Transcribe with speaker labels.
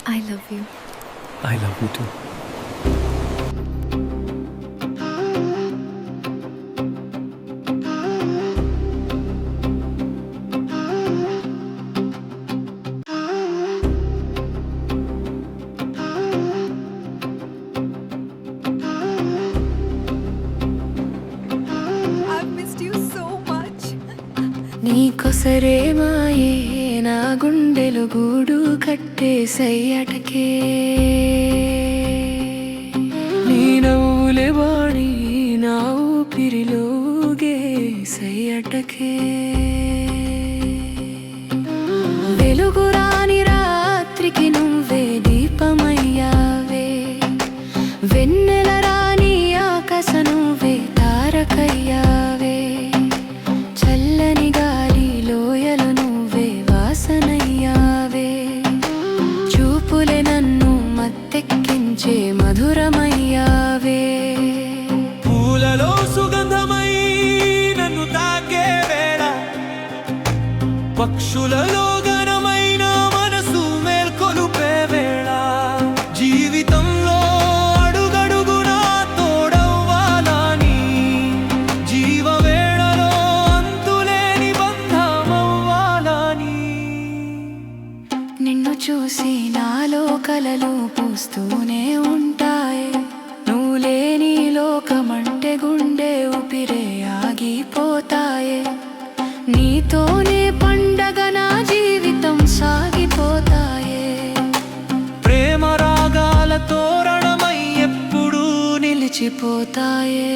Speaker 1: I love you.
Speaker 2: I love you too.
Speaker 1: I've missed you so much.
Speaker 3: నీకొసరే మాయే నా గుండెలు గూడు కట్టేసయ్యటకే నీ నవ్వులే వాడి నా ఊపిరిలోగే సయ్యటకే వెలుగు రాని రాత్రికి నువ్వే దీపమయ్యావే వెన్నెల రాని ఆకాశ నువ్వే తారకయ్యావే చల్లని గాలి లోయలు నువ్వే వాసనయ్యావే చూపులే నన్ను మత్తెక్కించే మధురమయ్యావే
Speaker 2: పూలలో సుగంధమై నన్ను తాకే వేళ పక్షులలో గణమైన మనసు మేల్కొలుపే వేళ జీవితంలో అడుగడుగునా తోడవ్వాలని జీవవేళలో అంతులేని బంధమవ్వాలని
Speaker 3: నిన్ను చూసి నాలో కలలు పూస్తూనే ఉంటాయే నువ్వు లేని లోకమంటే గుండె ఊపిరే ఆగిపోతాయే నీతోనే పండగ నా జీవితం సాగిపోతాయే
Speaker 2: ప్రేమ రాగాల తోరణమై ఎప్పుడూ
Speaker 3: నిలిచిపోతాయే